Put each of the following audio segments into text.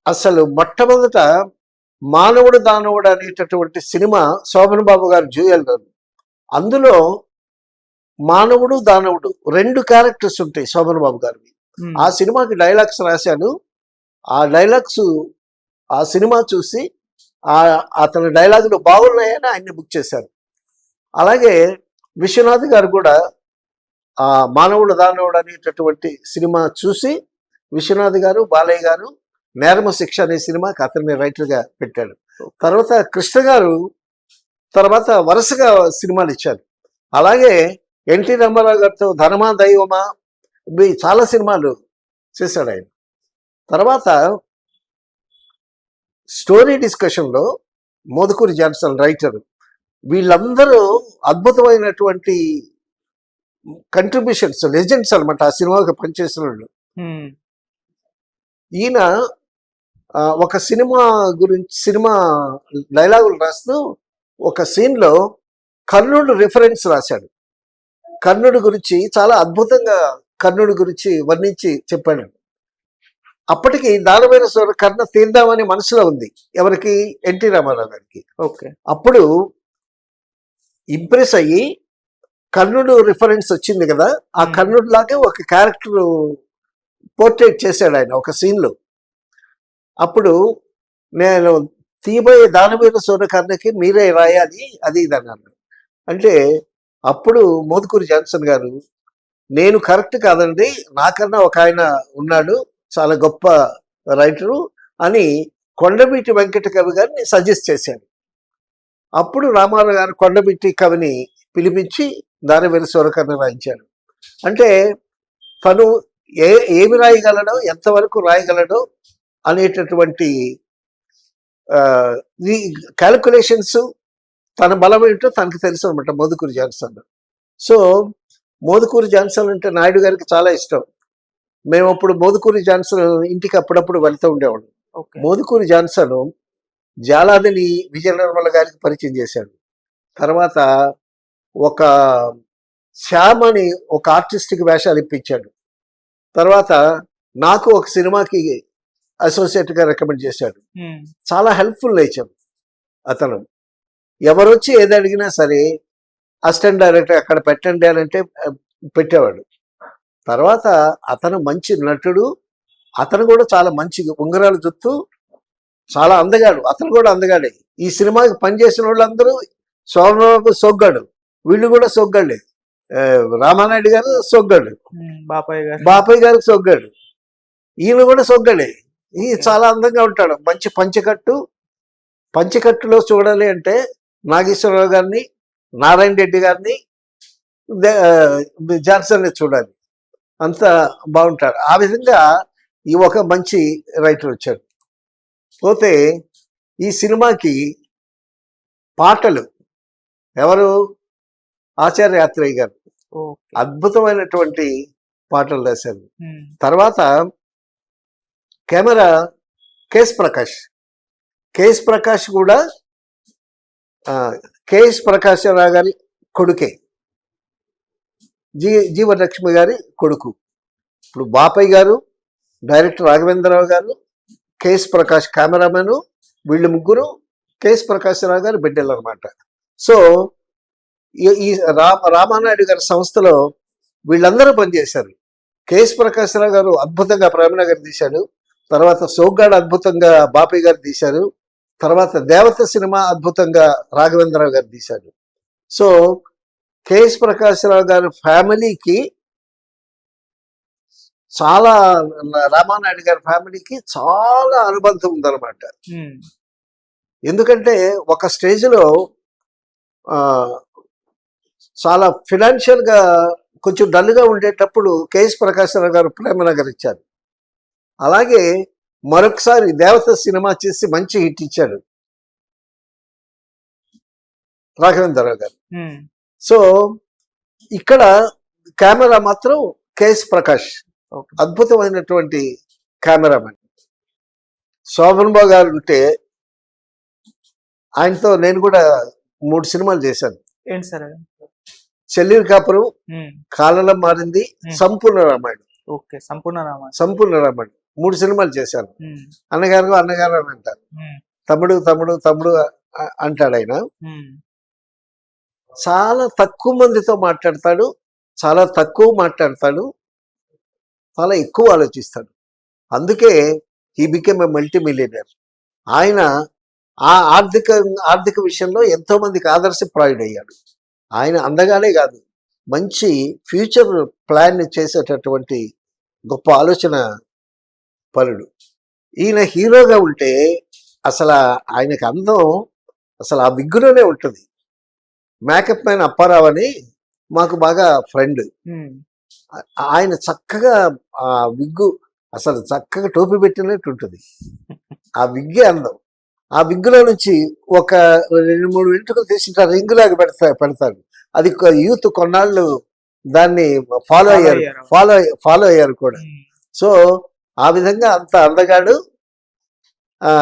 అసలు మొట్టమొదట మానవుడు దానవుడు అనేటటువంటి సినిమా శోభన్ బాబు గారు జ్యూయల్ గారు. అందులో మానవుడు దానవుడు 2 క్యారెక్టర్స్ ఉంటాయి శోభన్ బాబు గారివి. ఆ సినిమాకి డైలాగ్స్ రాశాను. ఆ డైలాగ్స్ ఆ సినిమా చూసి అతని డైలాగులు బాగున్నాయని ఆయన్ని బుక్ చేశారు. అలాగే విశ్వనాథ్ గారు కూడా ఆ మానవుడు దానవుడు అనేటటువంటి సినిమా చూసి విశ్వనాథ్ గారు, బాలయ్య గారు నేరమ శిక్ష అనే సినిమాకి అతన్ని రైటర్గా పెట్టాడు. తర్వాత కృష్ణ గారు తర్వాత వరుసగా సినిమాలు ఇచ్చారు. అలాగే ఎన్టీ రామారావు గారితో ధర్మా దైవమా చాలా సినిమాలు చేశాడు ఆయన. తర్వాత స్టోరీ డిస్కషన్లో మోదుకూరి జాన్సన్ రైటర్, వీళ్ళందరూ అద్భుతమైనటువంటి కంట్రిబ్యూషన్స్, లెజెండ్స్ అనమాట ఆ సినిమాకి పనిచేసిన వాళ్ళు. ఈయన ఒక సినిమా గురించి సినిమా డైలాగులు రాస్తూ ఒక సీన్లో కర్ణుడు రిఫరెన్స్ రాశాడు. కర్ణుడి గురించి చాలా అద్భుతంగా కర్ణుడి గురించి వర్ణించి చెప్పాడు. అప్పటికి దానవీర సూర కర్ణ తీద్దామని మనసులో ఉంది ఎవరికి, ఎన్టీ రామారావు గారికి. ఓకే. అప్పుడు ఇంప్రెస్ అయ్యి కర్ణుడు రిఫరెన్స్ వచ్చింది కదా, ఆ కర్ణుడు లాగే ఒక క్యారెక్టర్ పోర్ట్రేట్ చేశాడు ఆయన ఒక సీన్లో. అప్పుడు నేను తీయబోయే దానవీర సూరకర్ణకి మీరే రాయాలి అది ఇది అన్నాను. అంటే అప్పుడు మోదుకూరి జాన్సన్ గారు, నేను కరెక్ట్ కాదండి, నాకన్నా ఒక ఆయన ఉన్నాడు చాలా గొప్ప రైటరు అని కొండవీటి వెంకట కవి గారిని సజెస్ట్ చేశాడు. అప్పుడు రామారావు గారు కొండవీటి కవిని పిలిపించి దానవీర సూరకర్ణ రాయించాడు. అంటే తను ఏమి రాయగలడో, ఎంతవరకు రాయగలడో అనేటటువంటి ఈ క్యాలిక్యులేషన్స్, తన బలం ఏంటో తనకు తెలుసు అనమాట Modukuri Johnson. So Modukuri Johnson అంటే నాయుడు గారికి చాలా ఇష్టం. మేము అప్పుడు మోదుకూరి జాన్సన్ ఇంటికి అప్పుడప్పుడు వెళ్తూ ఉండేవాడు. మోదుకూరి జాన్సన్ జాలాదిని విజయ నిర్మల గారికి పరిచయం చేశాడు. తర్వాత ఒక శ్యామ్ అని ఒక ఆర్టిస్ట్కి వేషాలు ఇప్పించాడు. తర్వాత నాకు ఒక సినిమాకి అసోసియేట్గా రికమెండ్ చేశాడు. చాలా హెల్ప్ఫుల్ నేచర్ అతను. ఎవరొచ్చి ఏది అడిగినా సరే అసిస్టెంట్ డైరెక్టర్ అక్కడ పెట్టండి అని అంటే పెట్టేవాడు. తర్వాత అతను మంచి నటుడు. అతను కూడా చాలా మంచి ఉంగరాలు జుత్తు, చాలా అందగాడు. అతను కూడా అందగాడే. ఈ సినిమాకి పనిచేసిన వాళ్ళందరూ సోమబాబు సొగ్గాడు, వీళ్ళు కూడా సొగ్గాడే. రామానాయుడు గారు సొగ్గాడు, బాపయ్య గారు సొగ్గాడు, ఈయన కూడా సొగ్గాడే. ఈ చాలా అందంగా ఉంటాడు. మంచి పంచకట్టులో చూడాలి అంటే నాగేశ్వరరావు గారిని, నారాయణ రెడ్డి గారిని, జాన్సన్ని చూడాలి, అంత బాగుంటాడు. ఆ విధంగా ఈ ఒక మంచి రైటర్ వచ్చాడు. పోతే ఈ సినిమాకి పాటలు ఎవరు, ఆచార్య ఆత్రేయ గారు అద్భుతమైనటువంటి పాటలు రాశారు. తర్వాత కెమెరా కేఎస్ ప్రకాష్ కూడా కేఎస్ ప్రకాశరావు గారి కొడుకే, జీవలక్ష్మి గారి కొడుకు. ఇప్పుడు బాపయ్య గారు, డైరెక్టర్ రాఘవేంద్రరావు గారు, కేఎస్ ప్రకాష్ కెమెరామెను, వీళ్ళు ముగ్గురు కేఎస్ ప్రకాశరావు గారు బిడ్డలు అనమాట. సో ఈ రామానాయుడు గారి సంస్థలో వీళ్ళందరూ పనిచేశారు. కేఎస్ ప్రకాశరావు గారు అద్భుతంగా ప్రేమనగర్ తీశాడు. తర్వాత సోగ్గాడు అద్భుతంగా బాపయ్య గారు తీశారు. తర్వాత దేవత సినిమా అద్భుతంగా రాఘవేంద్రరావు గారు తీశాడు. సో కేఎస్ ప్రకాశరావు గారి ఫ్యామిలీకి చాలా, రామానాయుడు గారి ఫ్యామిలీకి చాలా అనుబంధం ఉందన్నమాట. ఎందుకంటే ఒక స్టేజ్లో చాలా ఫినాన్షియల్గా కొంచెం డల్గా ఉండేటప్పుడు కేఎస్ ప్రకాశరావు గారు ప్రేమనగర్ ఇచ్చారు. అలాగే మరొకసారి దేవత సినిమా చేసి మంచి హిట్ ఇచ్చాడు రాఘవేంద్రరావు గారు. సో ఇక్కడ కెమెరా మాత్రం కేఎస్ ప్రకాష్, అద్భుతమైనటువంటి కెమెరామెన్. శోభన్ బాబు గారు ఉంటే ఆయనతో నేను కూడా 3 సినిమాలు చేశాను. ఏంటి సార్? చెల్లెలి కాపురం, కాలంలో మారింది, సంపూర్ణ రామాయణం. సంపూర్ణ రామాయణం 3 సినిమాలు చేశాను. ఉమ్, అన్నగారు అన్నగారు అని అంటారు, ఉమ్, తమ్ముడు తమ్ముడు తమ్ముడు అంటాడు ఆయన. ఉమ్, చాలా తక్కువ మందితో మాట్లాడతాడు, చాలా తక్కువ మాట్లాడతాడు, చాలా ఎక్కువ ఆలోచిస్తాడు. అందుకే he became a multi millionaire. ఆయన ఆ ఆర్థిక విషయంలో ఎంతో మందికి ఆదర్శప్రాయుడయ్యాడు. ఆయన అందగానే కాదు, మంచి ఫ్యూచర్ ప్లాన్ చేసేటటువంటి గొప్ప ఆలోచన పరుడు. ఈయన హీరోగా ఉంటే అసలు ఆయనకు అందం అసలు ఆ విగ్గులోనే ఉంటుంది. మేకప్ మ్యాన్ అప్పారావు అని మాకు బాగా ఫ్రెండ్. ఉమ్, ఆయన చక్కగా ఆ విగ్గు అసలు చక్కగా టోపీ పెట్టినట్టు ఉంటుంది. ఆ విగ్గే అందం. ఆ విగ్గులో నుంచి ఒక 2-3 వెంట్రుకలు తీసి ఇట్లా రింగులాగా పెడతాడు. అది యూత్ కొన్నాళ్ళు దాన్ని ఫాలో అయ్యారు, ఫాలో అయ్యారు కూడా. ఉమ్, సో ఆ విధంగా అంత అందగాడు. ఆ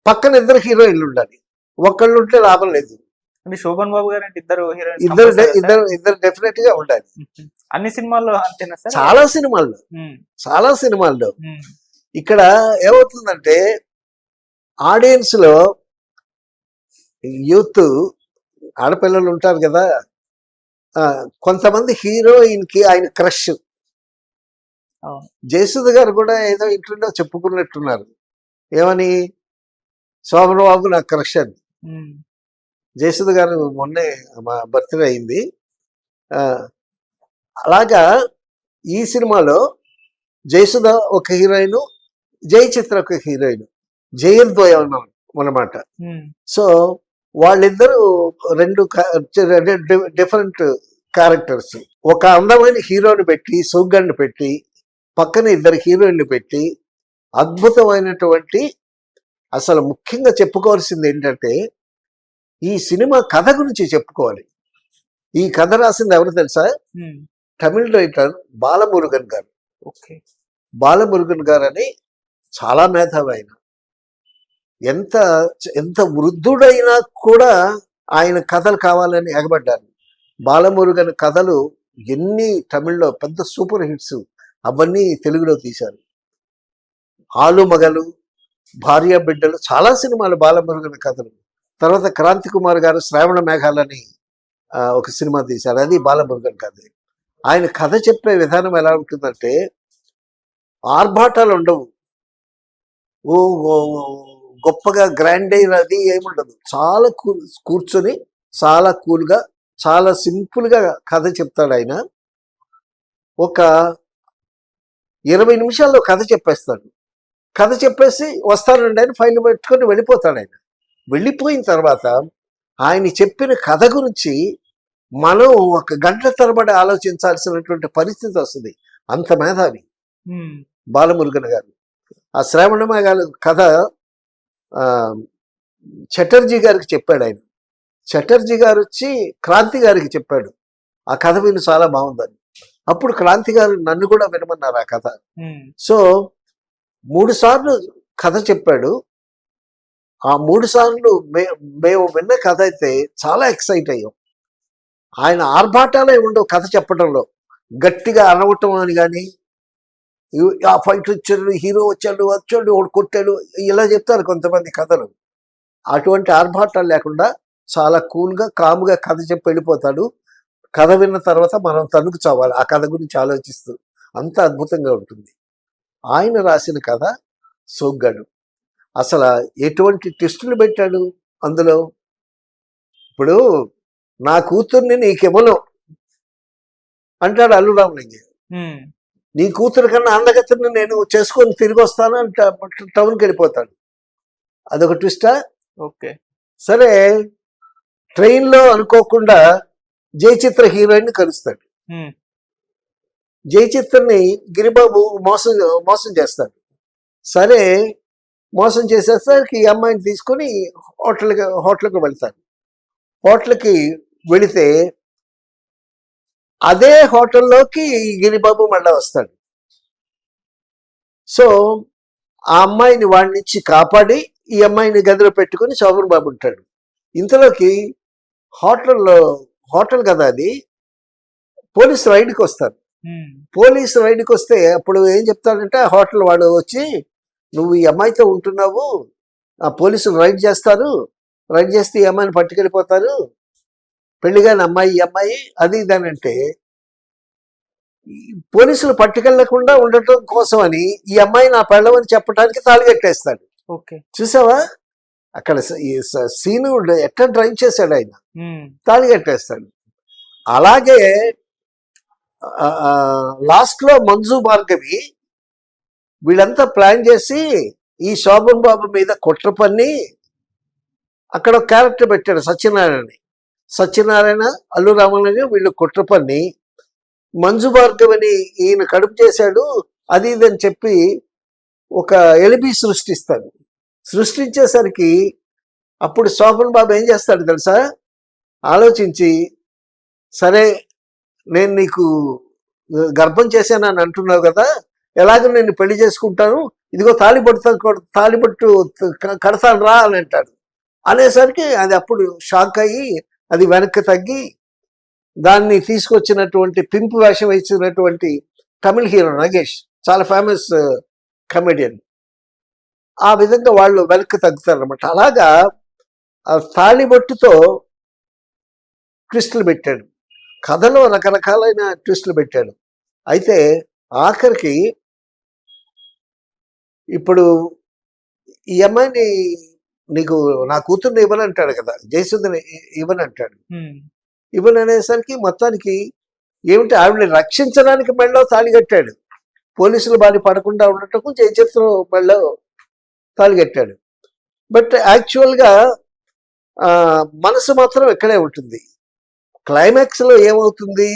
పక్కన 2 హీరోయిన్లు ఉండాలి, ఒక్కళ్ళు ఉంటే లాభం లేదు. అంటే శోభన్ బాబు గారు అంటే ఇద్దరు హీరోయిన్స్ ఇద్దరు డెఫినెట్ గా ఉండాలి. అన్ని సినిమాల్లో అంతేనా సార్? చాలా సినిమాల్లో, ఉమ్, చాలా సినిమాల్లో. ఉమ్, ఇక్కడ ఏమవుతుందంటే ఆడియన్స్ లో యూత్ ఆడపిల్లలు ఉంటారు కదా, కొంతమంది హీరోయిన్ కి ఆయన క్రష్. అవును. జయసుధ గారు కూడా ఏదో ఇంట్లో చెప్పుకున్నట్టున్నారు, ఏమని, శోభన్ బాబు నా క్రష్ అని. ఉమ్, జయసుధ గారు మొన్నే మా బర్త్డే అయింది. ఆ, అలాగా ఈ సినిమాలో జయసుధ ఒక హీరోయిన్, జయచిత్ర ఒక హీరోయిన్, జయద్వయం అన్నమాట. ఉమ్, సో వాళ్ళిద్దరూ 2 డిఫరెంట్ క్యారెక్టర్స్. ఒక అందమైన హీరోని పెట్టి, సోగ్గాన్ని పెట్టి, పక్కన 2 హీరోయిన్లు పెట్టి, అద్భుతమైనటువంటి, అసలు ముఖ్యంగా చెప్పుకోవాల్సింది ఏంటంటే ఈ సినిమా కథ గురించి చెప్పుకోవాలి. ఈ కథ రాసింది ఎవరు తెలుసా? ఉమ్, తమిళ రైటర్ బాలమురుగన్ గారు. ఓకే. బాలమురుగన్ గారు అని చాలా మేధావి ఆయన. ఎంత ఎంత వృద్ధుడైనా కూడా ఆయన కథలు కావాలని ఎగబడ్డారు. బాలమురుగన్ కథలు ఎన్ని తమిళ్లో పెద్ద సూపర్ హిట్స్, అవన్నీ తెలుగులో తీశారు. ఆలు మగలు, భార్య బిడ్డలు, చాలా సినిమాలు బాలమురుగన్ కథలు. తర్వాత క్రాంతి కుమార్ గారు శ్రావణ మేఘాలని ఒక సినిమా తీశారు, అది బాలమురుగన్ కథ. ఆయన కథ చెప్పే విధానం ఎలా ఉంటుందంటే ఆర్భాటాలు ఉండవు, ఓ గొప్పగా గ్రాండ్ అయిన అది ఏముండదు. చాలా కూర్చొని చాలా కూల్గా, చాలా సింపుల్గా కథ చెప్తాడు ఆయన. ఒక 20 నిమిషాల్లో కథ చెప్పేస్తాడు. కథ చెప్పేసి వస్తానండి అని ఫైల్ పెట్టుకొని వెళ్ళిపోతాడు ఆయన. వెళ్ళిపోయిన తర్వాత ఆయన చెప్పిన కథ గురించి మనం 1 గంట తరబడి ఆలోచించాల్సినటువంటి పరిస్థితి వస్తుంది. అంత మేధావి బాలమురుగన్ గారు. ఆ శ్రావణ మేఘాల కథ చటర్జీ గారికి చెప్పాడు ఆయన. చటర్జీ గారు వచ్చి క్రాంతి గారికి చెప్పాడు, ఆ కథ విని చాలా బాగుందని. అప్పుడు క్రాంతి గారు నన్ను కూడా వినమన్నారు ఆ కథ. సో 3 సార్లు కథ చెప్పాడు. ఆ 3 సార్లు మేము విన్న కథ అయితే చాలా ఎక్సైట్ అయ్యాం. ఆయన ఆర్భాటాలే ఉండవు కథ చెప్పడంలో. గట్టిగా అరవటం అని కానీ, ఆ ఫైట్ వచ్చాడు, హీరో వచ్చాడు వాడు కొట్టాడు, ఇలా చెప్తారు కొంతమంది కథలు. అటువంటి ఆర్భాటాలు లేకుండా చాలా కూల్గా కాముగా కథ చెప్పి వెళ్ళిపోతాడు. కథ విన్న తర్వాత మనం తణుకు చావాలి ఆ కథ గురించి ఆలోచిస్తూ. అంత అద్భుతంగా ఉంటుంది. ఆయన రాసిన కథ సోగ్గాడు. అసలు ఎటువంటి టెస్టులు పెట్టాడు అందులో. ఇప్పుడు నా కూతుర్ని నీకెవలో అంటాడు అల్లు రామలింగయ్య. నీ కూతురు కన్నా అందగతిని నేను చేసుకొని తిరిగి వస్తాను అంటే టౌన్కి వెళ్ళిపోతాడు. అదొక ట్విస్టా? ఓకే. సరే, ట్రైన్లో అనుకోకుండా జయచిత్ర హీరోయిన్ కలుస్తాడు. జయచిత్రని గిరిబాబు మోసం చేస్తాడు. సరే, మోసం చేసేసరికి ఈ అమ్మాయిని తీసుకొని హోటల్కి వెళ్తాడు. హోటల్కి వెళితే అదే హోటల్లోకి గిరిబాబు మళ్ళా వస్తాడు. సో ఆ అమ్మాయిని వాడి నుంచి కాపాడి ఈ అమ్మాయిని గదిలో పెట్టుకుని శోభన్ బాబు ఉంటాడు. ఇంతలోకి హోటల్ కదా అది, పోలీసు రైడ్కి వస్తారు. పోలీసు రైడ్కి వస్తే అప్పుడు ఏం చెప్తాడంటే ఆ హోటల్ వాడు వచ్చి నువ్వు ఈ అమ్మాయితో ఉంటున్నావు, ఆ పోలీసులు రైడ్ చేస్తారు, రైడ్ చేస్తే ఈ అమ్మాయిని పట్టుకెళ్ళిపోతారు, పెళ్లిగాని అమ్మాయి ఈ అమ్మాయి అది ఇది అంటే పోలీసులు పట్టుకెళ్లకుండా ఉండటం కోసం అని ఈ అమ్మాయి నా పెళ్ళమని చెప్పడానికి తాళి కట్టేస్తాడు. ఓకే. చూసావా అక్కడ సీను ఎట్లా డ్రైవ్ చేశాడు ఆయన, తాళి కట్టేస్తాడు. అలాగే లాస్ట్ లో మంజు భార్గవి వీళ్ళంతా ప్లాన్ చేసి ఈ శోభన్ బాబు మీద కుట్ర పన్ని అక్కడ ఒక క్యారెక్టర్ పెట్టాడు సత్యనారాయణ అల్లు రామలింగ వీళ్ళు కుట్ర పన్ని మంజు భార్గవిని ఈయన కడుపు చేశాడు అది ఇదని చెప్పి ఒక ఎలిబి సృష్టిస్తాడు. సృష్టించేసరికి అప్పుడు శోభన్ బాబు ఏం చేస్తాడు తెలుసా, ఆలోచించి సరే నేను నీకు గర్భం చేశానని అంటున్నావు కదా, ఎలాగో నేను పెళ్లి చేసుకుంటాను, ఇదిగో తాళిబొట్టు కడతాను రా అని అంటాడు. అనేసరికి అది అప్పుడు షాక్ అయ్యి అది వెనక్కి తగ్గి దాన్ని తీసుకొచ్చినటువంటి పింపు వేషం వేసినటువంటి తమిళ హీరో నగేష్, చాలా ఫేమస్ కమెడియన్, ఆ విధంగా వాళ్ళు వెనక్కి తగ్గుతారు అనమాట. అలాగా ఆ తాళిబొట్టుతో ట్విస్టులు పెట్టాడు, కథలో రకరకాలైన ట్విస్టులు పెట్టాడు. అయితే ఆఖరికి ఇప్పుడు ఈ అమ్మాయిని నీకు నా కూతుర్ని ఇవ్వనంటాడు కదా, జయసుధని ఇవ్వనంటాడు. ఇవ్వననేసరికి మొత్తానికి ఏమిటి ఆవిడని రక్షించడానికి మెళ్ళలో తాళి కట్టాడు, పోలీసులు బారి పడకుండా ఉండటం జయచిత్ర మెళ్ళలో తాళి కట్టాడు. బట్ యాక్చువల్గా మనసు మాత్రం ఇక్కడే ఉంటుంది. క్లైమాక్స్లో ఏమవుతుంది,